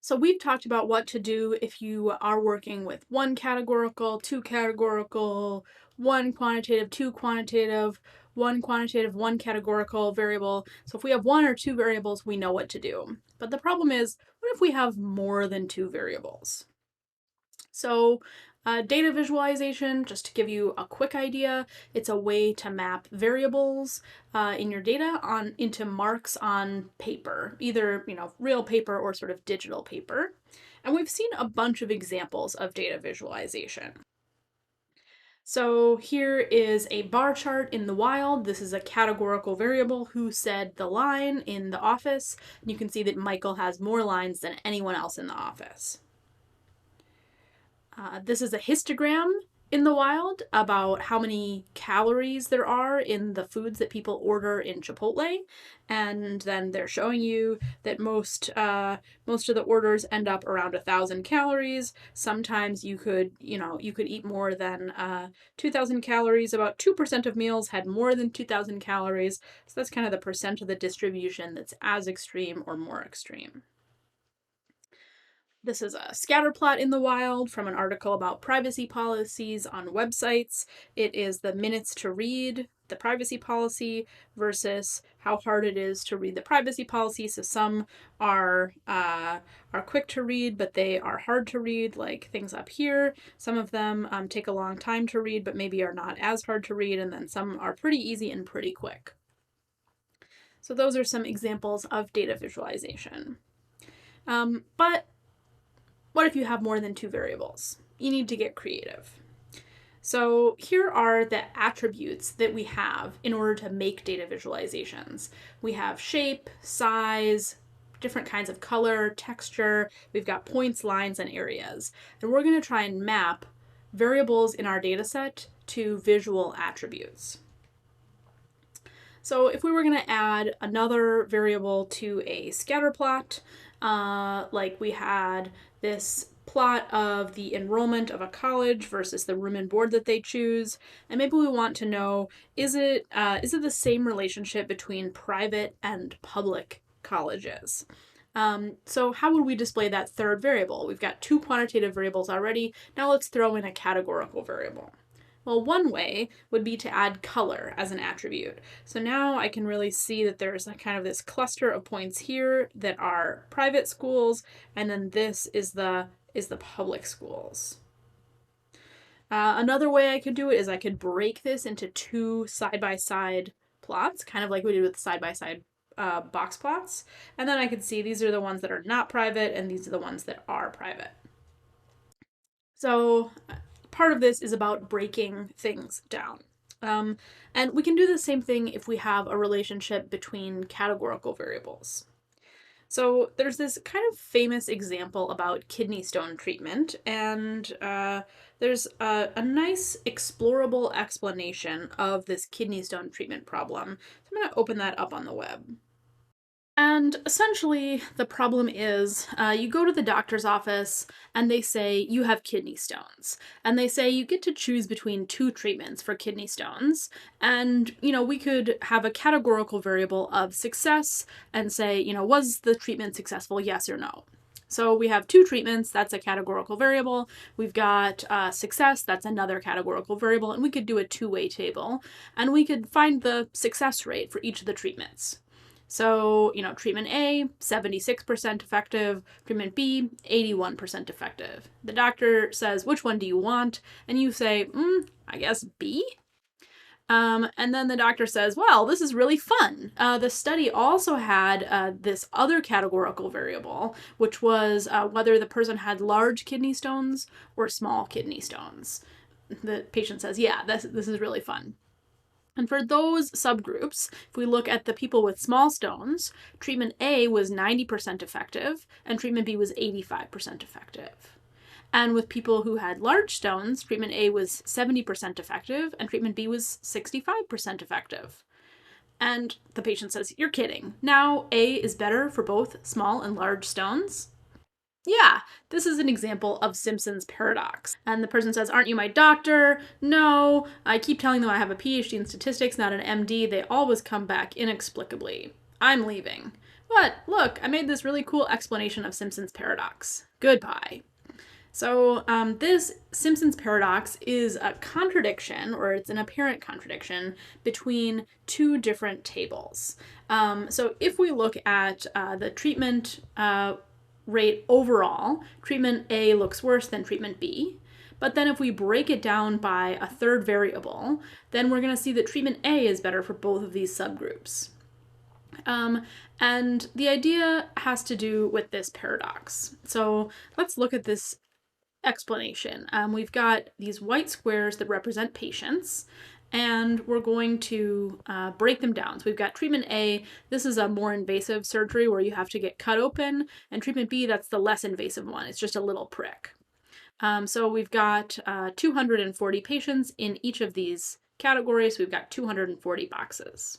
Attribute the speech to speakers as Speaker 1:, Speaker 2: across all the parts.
Speaker 1: So we've talked about what to do if you are working with one categorical, two categorical, one quantitative, two quantitative, one categorical variable. So if we have one or two variables, we know what to do. But the problem is, what if we have more than two variables? So data visualization, just to give you a quick idea, it's a way to map variables in your data into marks on paper, either real paper or sort of digital paper. And we've seen a bunch of examples of data visualization. So here is a bar chart in the wild. This is a categorical variable, who said the line in the office. And you can see that Michael has more lines than anyone else in the office. This is a histogram in the wild about how many calories there are in the foods that people order in Chipotle, and then they're showing you that most of the orders end up around 1,000 calories. Sometimes you could eat more than 2,000 calories. About 2% of meals had more than 2,000 calories. So that's kind of the percent of the distribution that's as extreme or more extreme. This is a scatter plot in the wild from an article about privacy policies on websites. It is the minutes to read the privacy policy versus how hard it is to read the privacy policy. So some are quick to read, but they are hard to read, like things up here. Some of them take a long time to read, but maybe are not as hard to read, and then some are pretty easy and pretty quick. So those are some examples of data visualization. But what if you have more than two variables? You need to get creative. So here are the attributes that we have in order to make data visualizations. We have shape, size, different kinds of color, texture. We've got points, lines, and areas. And we're going to try and map variables in our data set to visual attributes. So if we were going to add another variable to a scatter plot, like we had this plot of the enrollment of a college versus the room and board that they choose, and maybe we want to know, is it the same relationship between private and public colleges? So how would we display that third variable? We've got two quantitative variables already. Now let's throw in a categorical variable. Well, one way would be to add color as an attribute. So now I can really see that there's a kind of this cluster of points here that are private schools, and then this is the public schools. Another way I could do it is I could break this into two side-by-side plots, kind of like we did with side-by-side box plots. And then I could see these are the ones that are not private, and these are the ones that are private. So part of this is about breaking things down. And we can do the same thing if we have a relationship between categorical variables. So there's this kind of famous example about kidney stone treatment, and there's a nice explorable explanation of this kidney stone treatment problem. So I'm going to open that up on the web. And essentially, the problem is you go to the doctor's office and they say you have kidney stones. And they say you get to choose between two treatments for kidney stones. And, we could have a categorical variable of success and say, was the treatment successful, yes or no? So we have two treatments, that's a categorical variable. We've got success, that's another categorical variable. And we could do a two-way table. And we could find the success rate for each of the treatments. So, treatment A, 76% effective, treatment B, 81% effective. The doctor says, which one do you want? And you say, I guess B? And then the doctor says, well, this is really fun. The study also had this other categorical variable, which was whether the person had large kidney stones or small kidney stones. The patient says, yeah, this is really fun. And for those subgroups, if we look at the people with small stones, treatment A was 90% effective, and treatment B was 85% effective. And with people who had large stones, treatment A was 70% effective, and treatment B was 65% effective. And the patient says, you're kidding. Now A is better for both small and large stones? Yeah, this is an example of Simpson's paradox. And the person says, aren't you my doctor? No, I keep telling them I have a PhD in statistics, not an MD. They always come back inexplicably. I'm leaving. But look, I made this really cool explanation of Simpson's paradox. Goodbye. So this Simpson's paradox is a contradiction, or it's an apparent contradiction, between two different tables. So if we look at the treatment rate overall, treatment A looks worse than treatment B. But then if we break it down by a third variable, then we're going to see that treatment A is better for both of these subgroups. And the idea has to do with this paradox. So let's look at this explanation. We've got these white squares that represent patients, and we're going to break them down. So we've got treatment A. This is a more invasive surgery where you have to get cut open, and treatment B, that's the less invasive one. It's just a little prick. So we've got 240 patients in each of these categories. We've got 240 boxes.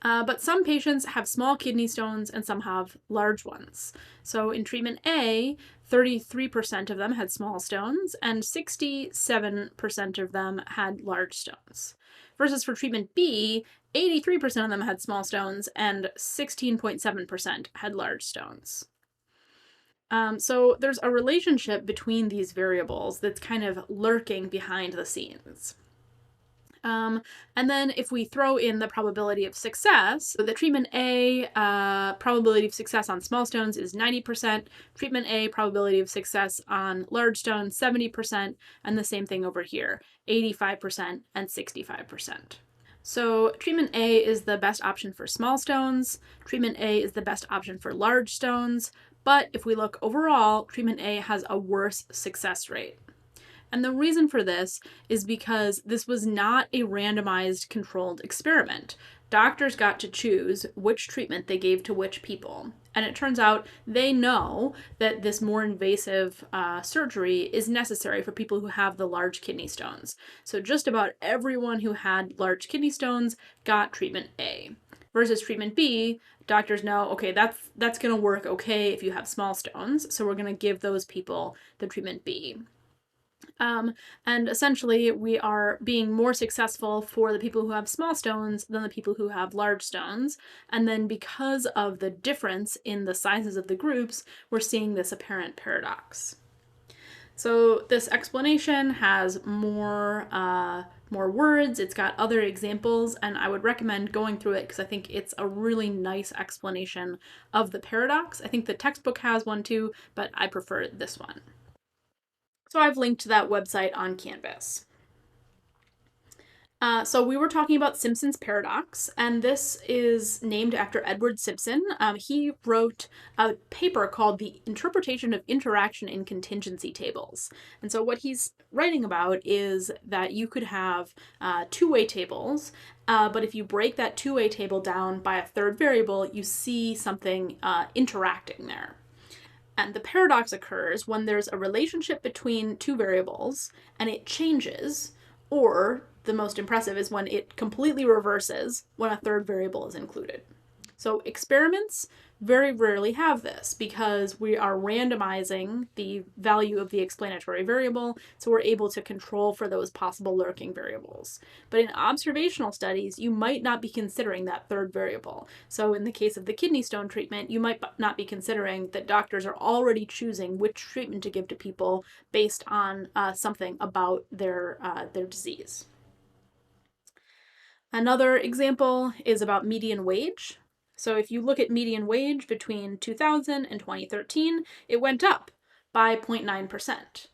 Speaker 1: But some patients have small kidney stones and some have large ones. So in treatment A, 33% of them had small stones and 67% of them had large stones. Versus for treatment B, 83% of them had small stones and 16.7% had large stones. So there's a relationship between these variables that's kind of lurking behind the scenes. And then if we throw in the probability of success, so the treatment A probability of success on small stones is 90%, treatment A probability of success on large stones 70%, and the same thing over here, 85% and 65%. So treatment A is the best option for small stones, treatment A is the best option for large stones, but if we look overall, treatment A has a worse success rate. And the reason for this is because this was not a randomized controlled experiment. Doctors got to choose which treatment they gave to which people. And it turns out they know that this more invasive surgery is necessary for people who have the large kidney stones. So just about everyone who had large kidney stones got treatment A. Versus treatment B, doctors know, okay, that's going to work okay if you have small stones, so we're going to give those people the treatment B. And essentially, we are being more successful for the people who have small stones than the people who have large stones. And then because of the difference in the sizes of the groups, we're seeing this apparent paradox. So this explanation has more words, it's got other examples, and I would recommend going through it because I think it's a really nice explanation of the paradox. I think the textbook has one too, but I prefer this one. So I've linked to that website on Canvas. So we were talking about Simpson's paradox, and this is named after Edward Simpson. He wrote a paper called The Interpretation of Interaction in Contingency Tables. And so what he's writing about is that you could have two-way tables, but if you break that two-way table down by a third variable, you see something interacting there. And the paradox occurs when there's a relationship between two variables and it changes, or the most impressive is when it completely reverses when a third variable is included. So experiments very rarely have this because we are randomizing the value of the explanatory variable, so we're able to control for those possible lurking variables. But in observational studies, you might not be considering that third variable. So in the case of the kidney stone treatment, you might not be considering that doctors are already choosing which treatment to give to people based on something about their disease. Another example is about median wage. So if you look at median wage between 2000 and 2013, it went up by 0.9%.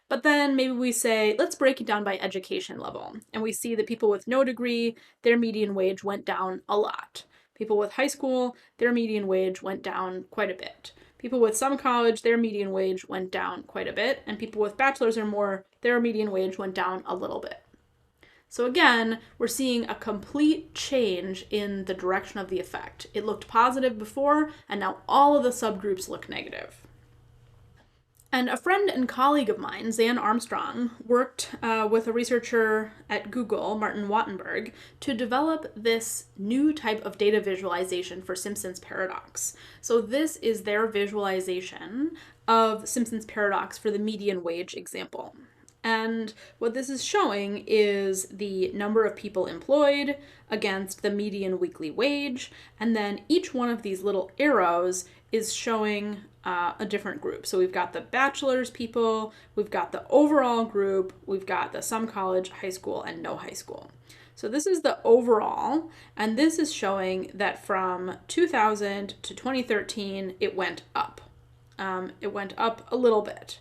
Speaker 1: But then maybe we say, let's break it down by education level. And we see that people with no degree, their median wage went down a lot. People with high school, their median wage went down quite a bit. People with some college, their median wage went down quite a bit. And people with bachelor's or more, their median wage went down a little bit. So again, we're seeing a complete change in the direction of the effect. It looked positive before, and now all of the subgroups look negative. And a friend and colleague of mine, Zan Armstrong, worked with a researcher at Google, Martin Wattenberg, to develop this new type of data visualization for Simpson's paradox. So this is their visualization of Simpson's paradox for the median wage example. And what this is showing is the number of people employed against the median weekly wage. And then each one of these little arrows is showing a different group. So we've got the bachelor's people, we've got the overall group, we've got the some college, high school, and no high school. So this is the overall, and this is showing that from 2000 to 2013, it went up. It went up a little bit.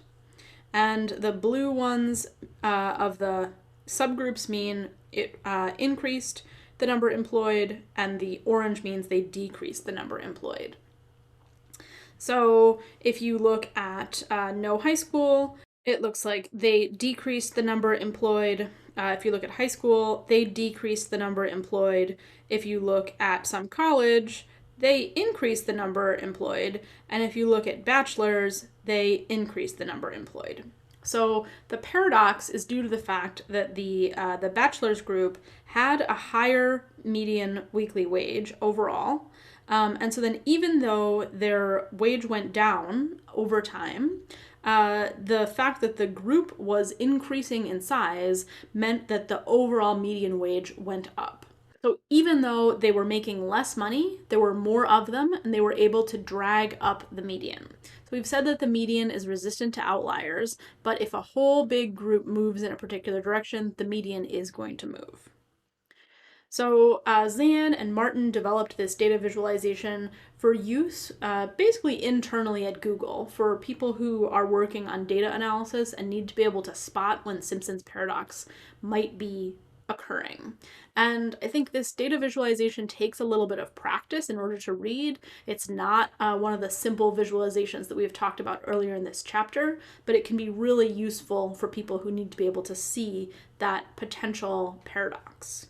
Speaker 1: And the blue ones of the subgroups mean it increased the number employed, and the orange means they decreased the number employed. So if you look at no high school, it looks like they decreased the number employed. If you look at high school, they decreased the number employed. If you look at some college, they increased the number employed. And if you look at bachelors, they increased the number employed. So the paradox is due to the fact that the bachelor's group had a higher median weekly wage overall. And so then even though their wage went down over time, the fact that the group was increasing in size meant that the overall median wage went up. So even though they were making less money, there were more of them, and they were able to drag up the median. So we've said that the median is resistant to outliers, but if a whole big group moves in a particular direction, the median is going to move. So Zan and Martin developed this data visualization for use basically internally at Google for people who are working on data analysis and need to be able to spot when Simpson's paradox might be occurring. And I think this data visualization takes a little bit of practice in order to read. It's not one of the simple visualizations that we've talked about earlier in this chapter, but it can be really useful for people who need to be able to see that potential paradox.